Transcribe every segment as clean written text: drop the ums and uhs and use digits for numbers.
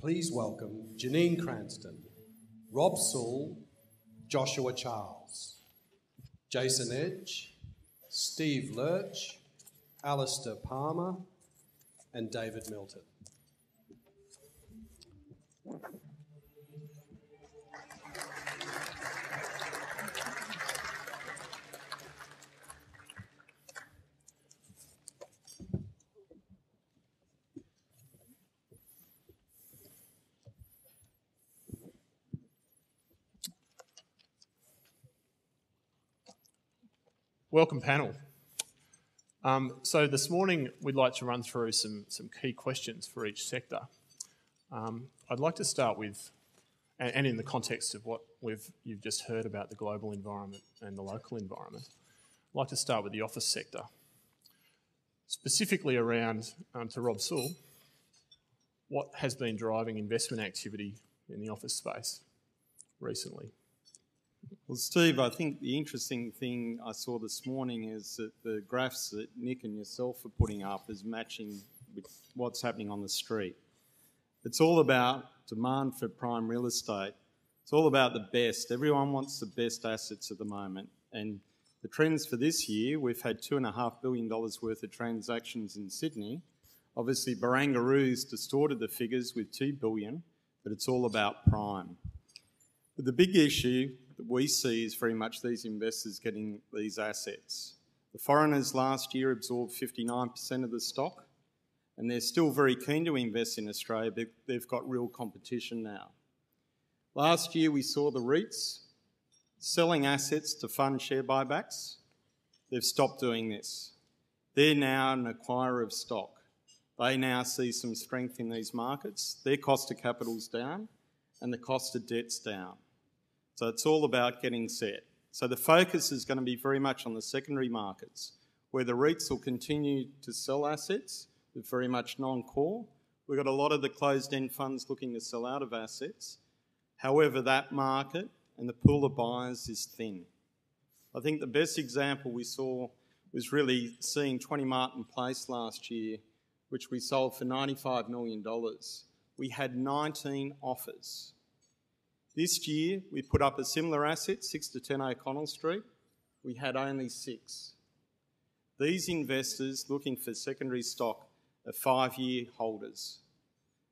please welcome Jenine Cranston, Rob Sewell, Joshua Charles, Jason Edge, Steve Lerche, Alistair Palmer, and David Milton. Welcome, panel. So this morning we'd like to run through some key questions for each sector. I'd like to start with, and in the context of what you've just heard about the global environment and the local environment, I'd like to start with the office sector. Specifically around, to Rob Sewell, what has been driving investment activity in the office space recently? Well, Steve, I think the interesting thing I saw this morning is that the graphs that Nick and yourself are putting up is matching with what's happening on the street. It's all about demand for prime real estate. It's all about the best. Everyone wants the best assets at the moment. And the trends for this year, we've had $2.5 billion worth of transactions in Sydney. Obviously, Barangaroo's distorted the figures with $2 billion, but it's all about prime. But the big issue that we see is very much these investors getting these assets. The foreigners last year absorbed 59% of the stock, and they're still very keen to invest in Australia, but they've got real competition now. Last year we saw the REITs selling assets to fund share buybacks. They've stopped doing this. They're now an acquirer of stock. They now see some strength in these markets. Their cost of capital's down and the cost of debt's down. So it's all about getting set. So the focus is going to be very much on the secondary markets, where the REITs will continue to sell assets. They're very much non-core. We've got a lot of the closed-end funds looking to sell out of assets. However, that market and the pool of buyers is thin. I think the best example we saw was really seeing 20 Martin Place last year, which we sold for $95 million. We had 19 offers. This year, we put up a similar asset, 6 to 10 O'Connell Street. We had only 6. These investors looking for secondary stock are 5-year holders.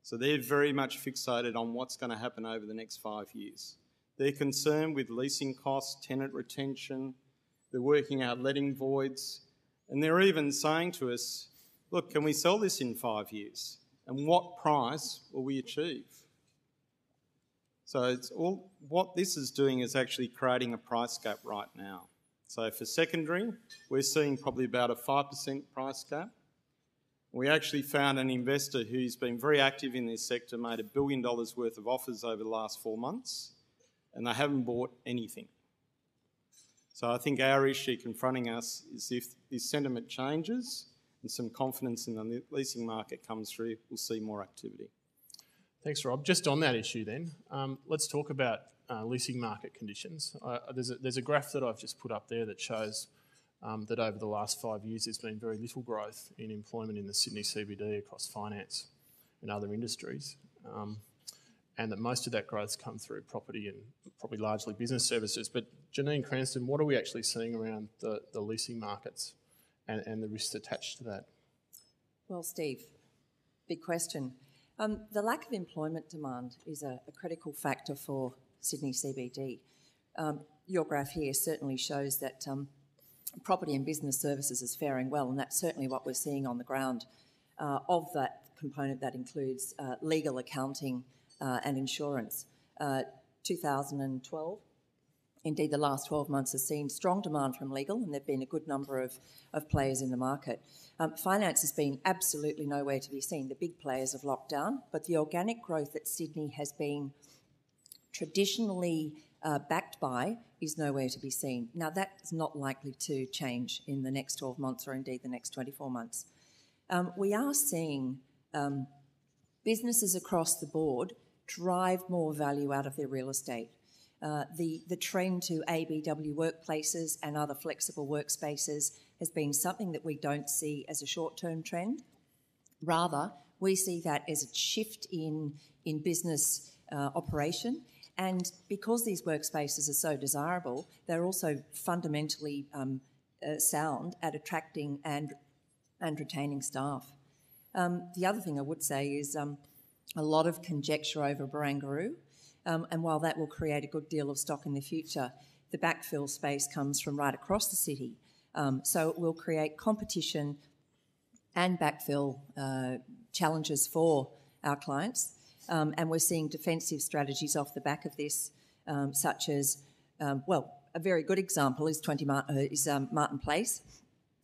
So they're very much fixated on what's going to happen over the next 5 years. They're concerned with leasing costs, tenant retention. They're working out letting voids. And they're even saying to us, look, can we sell this in 5 years? And what price will we achieve? So it's all, what this is doing is actually creating a price gap right now. So for secondary, we're seeing probably about a 5% price gap. We actually found an investor who's been very active in this sector, made $1 billion worth of offers over the last 4 months, and they haven't bought anything. So I think our issue confronting us is if this sentiment changes and some confidence in the leasing market comes through, we'll see more activity. Thanks, Rob. Just on that issue then, let's talk about leasing market conditions. There's a graph that I've just put up there that shows that over the last 5 years there's been very little growth in employment in the Sydney CBD across finance and other industries, and that most of that growth's come through property and probably largely business services. But Jenine Cranston, what are we actually seeing around the leasing markets and the risks attached to that? Well, Steve, big question. The lack of employment demand is a critical factor for Sydney CBD. Your graph here certainly shows that property and business services is faring well, and that's certainly what we're seeing on the ground. Of that component, that includes legal, accounting and insurance. 2012, indeed the last 12 months, has seen strong demand from legal, and there have been a good number of players in the market. Finance has been absolutely nowhere to be seen. The big players have locked down, but the organic growth that Sydney has been traditionally backed by is nowhere to be seen. Now, that's not likely to change in the next 12 months or indeed the next 24 months. We are seeing businesses across the board drive more value out of their real estate. The trend to ABW workplaces and other flexible workspaces has been something that we don't see as a short-term trend. Rather, We see that as a shift in business operation, and because these workspaces are so desirable, they're also fundamentally sound at attracting and retaining staff. The other thing I would say is a lot of conjecture over Barangaroo, and while that will create a good deal of stock in the future, the backfill space comes from right across the city. So it will create competition and backfill challenges for our clients. And we're seeing defensive strategies off the back of this, such as, a very good example is Martin Place,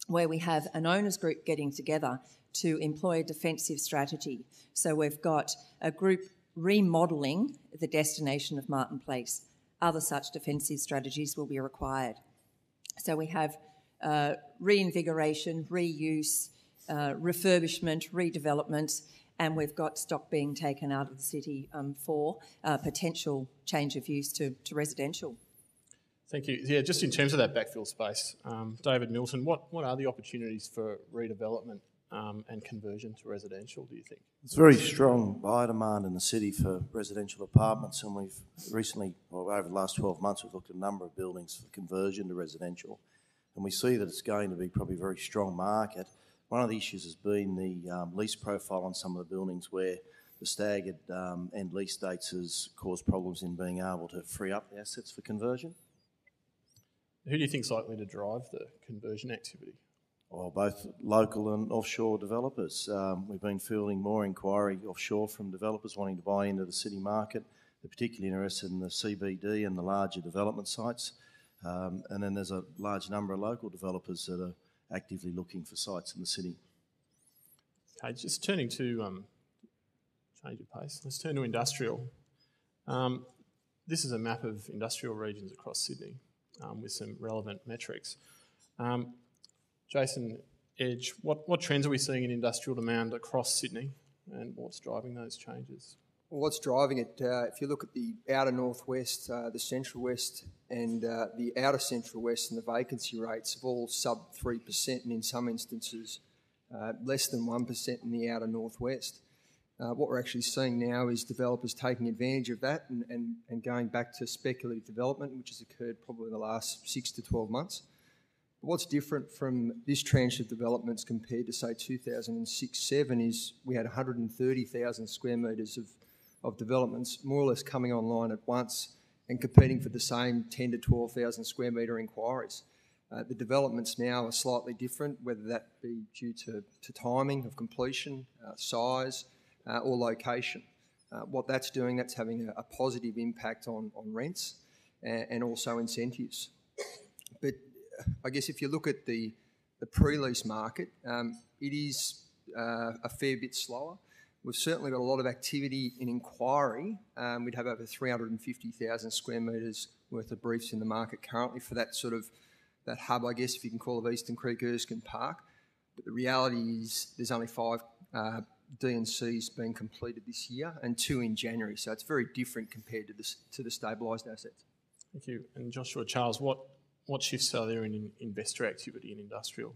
where we have an owners group getting together to employ a defensive strategy. So we've got a group remodelling the destination of Martin Place. Other such defensive strategies will be required. So we have reinvigoration, reuse, refurbishment, redevelopment, and we've got stock being taken out of the city for potential change of use to residential. Thank you. Yeah, just in terms of that backfill space, David, Milton, what are the opportunities for redevelopment and conversion to residential, do you think? There's very strong buyer demand in the city for residential apartments, and we've recently, over the last 12 months, we've looked at a number of buildings for conversion to residential, and we see that it's going to be probably a very strong market. One of the issues has been the lease profile on some of the buildings where the staggered end lease dates has caused problems in being able to free up the assets for conversion. Who do you think is likely to drive the conversion activity? Well, both local and offshore developers. We've been fielding more inquiry offshore from developers wanting to buy into the city market. They're particularly interested in the CBD and the larger development sites. And then there's a large number of local developers that are actively looking for sites in the city. Okay, just turning to, change of pace, let's turn to industrial. This is a map of industrial regions across Sydney with some relevant metrics. Jason Edge, what trends are we seeing in industrial demand across Sydney and what's driving those changes? Well, what's driving it, if you look at the outer northwest, the central west and the outer central west, and the vacancy rates have all sub 3%, and in some instances less than 1% in the outer northwest. What we're actually seeing now is developers taking advantage of that and going back to speculative development, which has occurred probably in the last 6 to 12 months. But what's different from this tranche of developments compared to, say, 2006-07 is we had 130,000 square metres of developments more or less coming online at once and competing for the same 10 to 12,000 square metre inquiries. The developments now are slightly different, whether that be due to timing of completion, size, or location. What that's doing, that's having a positive impact on rents and also incentives. But I guess if you look at the pre-lease market, it is a fair bit slower. We've certainly got a lot of activity in inquiry. We'd have over 350,000 square metres worth of briefs in the market currently for that sort of, that hub, I guess, if you can call it Eastern Creek Erskine Park. But the reality is there's only 5 D&Cs being completed this year and 2 in January. So it's very different compared to the stabilised assets. Thank you. And Joshua Charles, what shifts are there in investor activity in industrial?